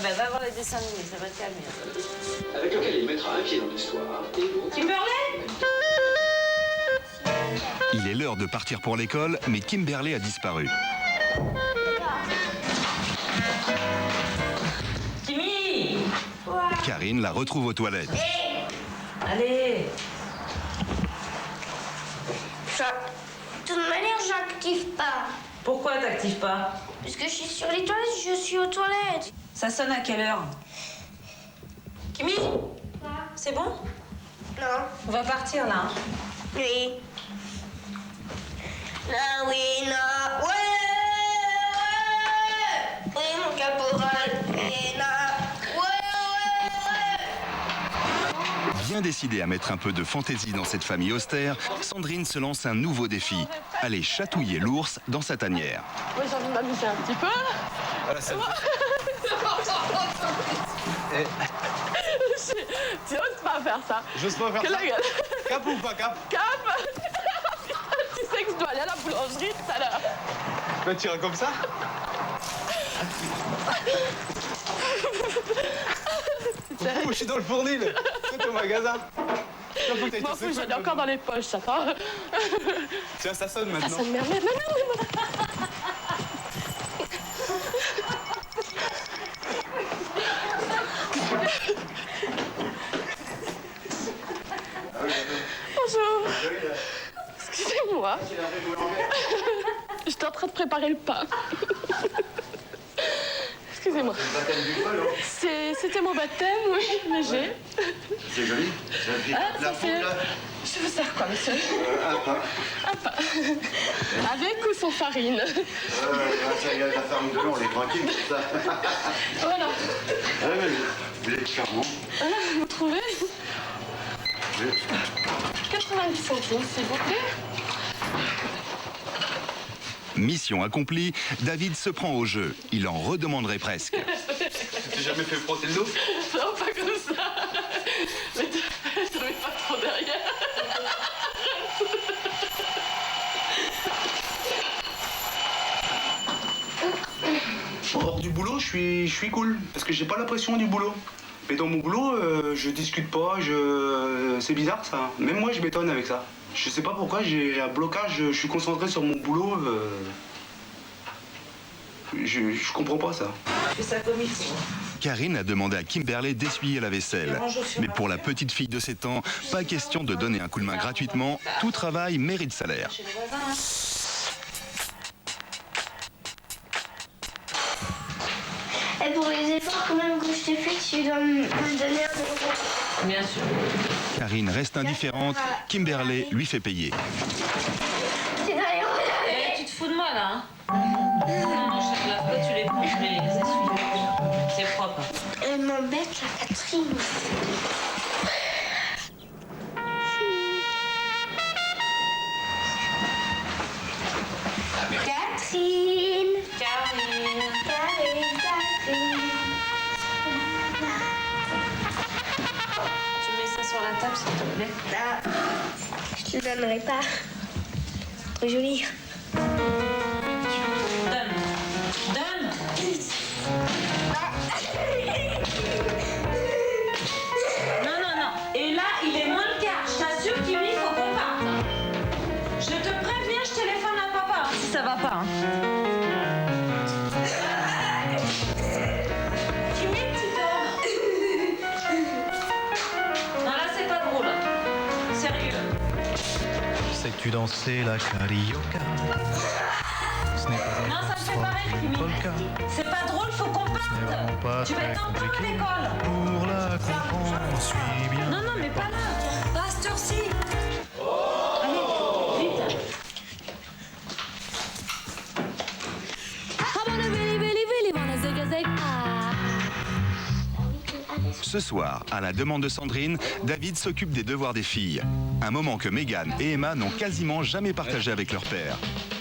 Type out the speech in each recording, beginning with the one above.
ben va voir les dessins animés, ça va te calmer. Avec lequel il mettra un pied dans l'histoire et l'autre... Kimberley ? Il est l'heure de partir pour l'école, mais Kimberley a disparu. Kimi ? Karine la retrouve aux toilettes. Allez. De toute manière, j'active pas. Pourquoi t'actives pas? Parce que je suis sur les toilettes, je suis aux toilettes. Ça sonne à quelle heure? Kimi? C'est bon? Non. On va partir là. Oui. Non, oui, non. Ouais. Oui, mon caporal. Oui, non. Ouais. Bien décidée à mettre un peu de fantaisie dans cette famille austère, Sandrine se lance un nouveau défi. Aller chatouiller l'ours dans sa tanière. Moi j'ai envie de m'amuser un petit peu. Voilà, ça Tu oses pas faire ça. J'ose pas faire Que ça. la gueule. Cap ou pas cap? Cap. Tu sais que je dois aller à la boulangerie tout à l'heure. Bah, tu iras comme ça? Ouh, je suis dans le fournil. C'est au magasin. Je m'en fous, j'en ai encore dans les poches, attends. Tiens, ça sonne maintenant. Ça sonne merde. Bonjour. Excusez-moi. J'étais en train de préparer le pain. Excusez-moi. C'était mon baptême, oui, léger. C'est joli. Ça fait... Je vous sers quoi, monsieur? Un pain. Un pain. Avec ou sans farine? Ça y est, la farine de on est tranquille, tout ça. Voilà. Vous êtes charmant. Voilà, vous trouvez? 90 centimes, s'il vous plaît. Mission accomplie, David se prend au jeu. Il en redemanderait presque. Tu t'es jamais fait frotter le dos? Non, pas comme ça. Mais tu ne mets pas trop derrière. Hors du boulot, je suis cool, parce que j'ai pas la pression du boulot. Mais dans mon boulot, je discute pas, c'est bizarre ça. Même moi, je m'étonne avec ça. Je sais pas pourquoi, j'ai un blocage, je suis concentré sur mon boulot. Je comprends pas ça. Je fais ça comme il faut. Karine a demandé à Kimberley d'essuyer la vaisselle. Mais pour la petite fille de 7 ans, pas question de donner un coup de main gratuitement. Tout travail mérite salaire. Chez les voisins, hein. Et pour les efforts quand même que je t'ai fait, tu dois me donner un euro. Bien sûr. Karine reste indifférente. Kimberley lui fait payer. C'est d'ailleurs. Eh, tu te fous de moi là, hein? Non, je te lave pas, tu les prends, je les essuie. C'est propre. Elle m'embête, la Catherine. Catherine. Tu mets ça sur la table, s'il te plaît. Ah, je te le donnerai pas. Trop joli. Donne. Donne. Non, non, non. Et là, il est moins le quart. Je t'assure, Kimi, il faut qu'on parte. Je te préviens, je téléphone à papa hein, si ça va pas. Hein. Kimi, petit homme. Non, là, c'est pas drôle. Sérieux. Sais-tu danser la carioca? Ce n'est pas Non, ça me fait pareil, Kimi. polka. C'est pas drôle, faut qu'on C'est vraiment pas parte. Tu vas très être en temps à compliqué. l'école. Pour la comprendre, suis bien. Non, non, mais pas là. Pas à cette heure-ci. Allez, vite. Ce soir, à la demande de Sandrine, David s'occupe des devoirs des filles. Un moment que Megan et Emma n'ont quasiment jamais partagé avec leur père.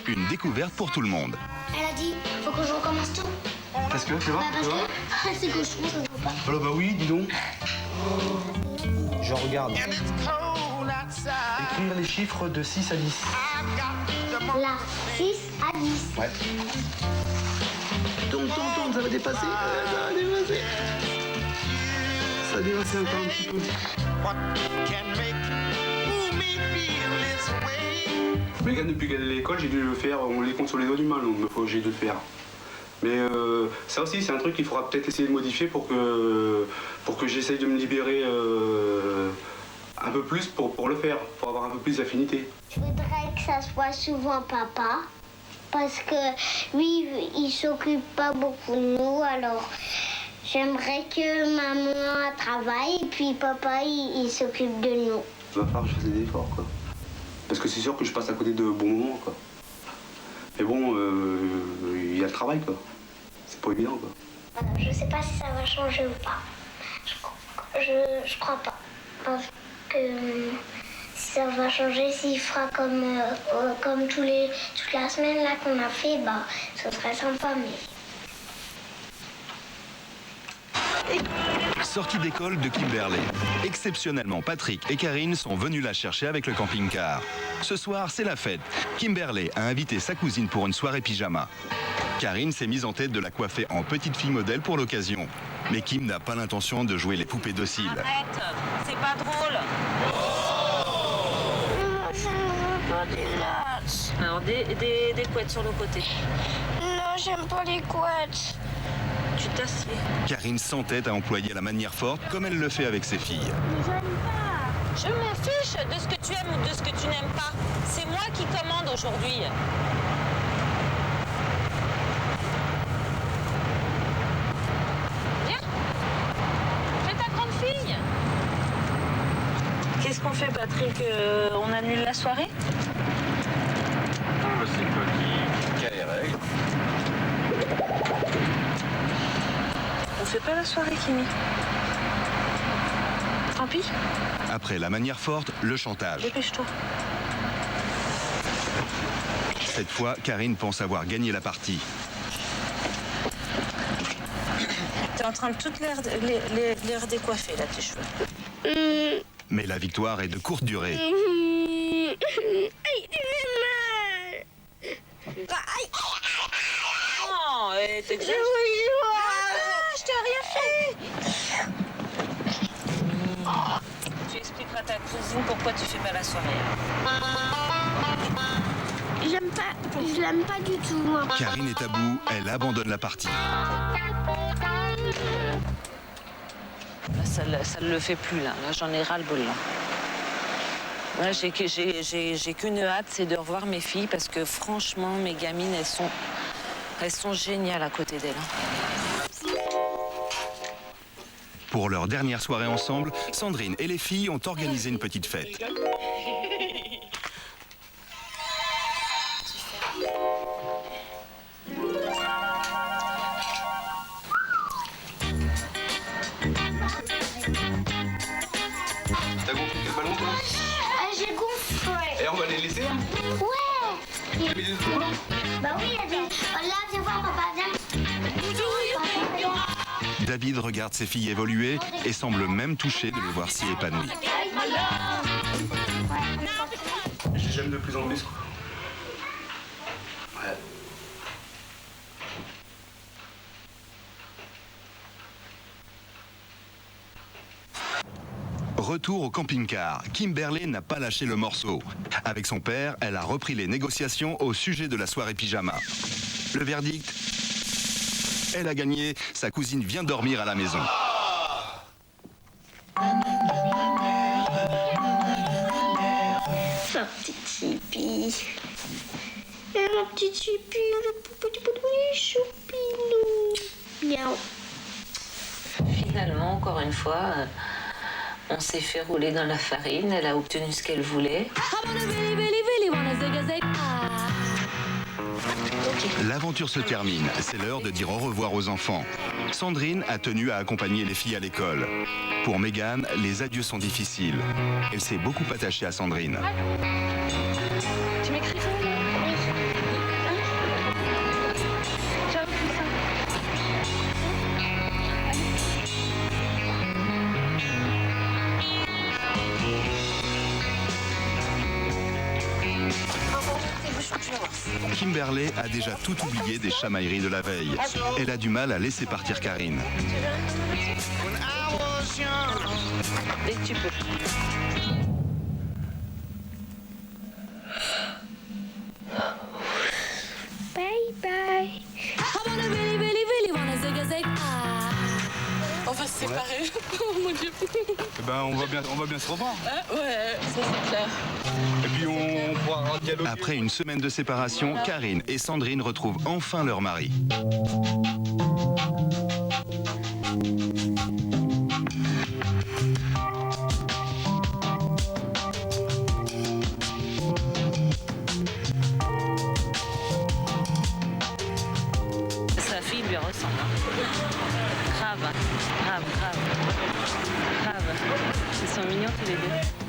Une découverte pour tout le monde. Elle a dit, faut que je recommence tout. Parce que, tu vois, Parce que c'est cochon, ça se voit pas. Alors bah oui, dis donc. Je regarde. Écrire les chiffres de 6 à 10. Là, 6 à 10. Ouais. Tourne, ça va dépasser. Ça va dépasser. Ça a dépassé encore un petit peu. Mégane, depuis qu'elle est à l'école, j'ai dû le faire. On les compte sur les doigts du main, donc j'ai dû le faire. Mais ça aussi, c'est un truc qu'il faudra peut-être essayer de modifier pour que j'essaye de me libérer un peu plus pour le faire, pour avoir un peu plus d'affinité. Je voudrais que ça soit souvent papa, parce que lui, il s'occupe pas beaucoup de nous, alors j'aimerais que maman travaille et puis papa, il s'occupe de nous. Il va falloir que je fasse des efforts, quoi. Parce que c'est sûr que je passe à côté de bons moments, quoi. Mais bon, il y a le travail, quoi. C'est pas évident, quoi. Je sais pas si ça va changer ou pas. Je crois pas. Parce que si ça va changer, s'il fera comme toute la semaine là qu'on a fait, bah, ce serait sympa, mais... Sortie d'école de Kimberley. Exceptionnellement, Patrick et Karine sont venus la chercher avec le camping-car. Ce soir, c'est la fête. Kimberley a invité sa cousine pour une soirée pyjama. Karine s'est mise en tête de la coiffer en petite fille modèle pour l'occasion. Mais Kim n'a pas l'intention de jouer les poupées dociles. Arrête, c'est pas drôle. Je ne veux pas des lattes. Alors des couettes sur le côté. Non, j'aime pas les couettes. Tu t'assieds. Karine s'entête à employer la manière forte comme elle le fait avec ses filles. Je m'en fiche de ce que tu aimes ou de ce que tu n'aimes pas. C'est moi qui commande aujourd'hui. Viens. Fais ta grande fille. Qu'est-ce qu'on fait, Patrick? On annule la soirée? C'est toi qui a les règles. On fait pas la soirée, Kimi. Tant pis, Après la manière forte, le chantage. dépêche-toi. Cette fois, Karine pense avoir gagné la partie. T'es en train de toutes les redécoiffer, là, tes cheveux. Mais la victoire est de courte durée. Aïe, Oh, t'exagères. Je t'ai rien fait. Tu expliqueras à ta cousine pourquoi tu fais pas la soirée. je l'aime pas du tout, moi. Karine est à bout, elle abandonne la partie. Là, ça le fait plus, là. Là, j'en ai ras le bol, là. Là, j'ai qu'une hâte, c'est de revoir mes filles parce que franchement, mes gamines, elles sont géniales à côté d'elles. Pour leur dernière soirée ensemble, Sandrine et les filles ont organisé une petite fête. T'as gonflé quel ballon, toi? J'ai gonflé. Et on va les laisser, hein? Ouais. T'as mis des autres? Bah oui, il y a des... Là, viens voir, papa, viens. David regarde ses filles évoluer et semble même touché de les voir si épanouies. J'aime de plus en plus, quoi. Ouais. Retour au camping-car. Kimberley n'a pas lâché le morceau. Avec son père, elle a repris les négociations au sujet de la soirée pyjama. Le verdict? Elle a gagné, sa cousine vient dormir à la maison. Ma petite Chippy. Et ma petite Chippy, le petit choupinou. Miaou. Finalement, encore une fois, on s'est fait rouler dans la farine. Elle a obtenu ce qu'elle voulait. L'aventure se termine, c'est l'heure de dire au revoir aux enfants. Sandrine a tenu à accompagner les filles à l'école. Pour Mégane, les adieux sont difficiles. Elle s'est beaucoup attachée à Sandrine. Tu m'écris ça? Ciao, tout ça. Kimberley a déjà tout oublié des chamailleries de la veille. Elle a du mal à laisser partir Karine. Dès que tu peux. Bye bye. On va se séparer. Oh mon Dieu. Eh ben, on va bien se revoir. Ah, ouais, ça c'est clair. Et puis on pourra dialoguer. Après une semaine de séparation, Karine et Sandrine retrouvent enfin leur mari. Sa fille lui ressemble. Grave, grave, grave. Grave. Ils sont mignons tous les deux.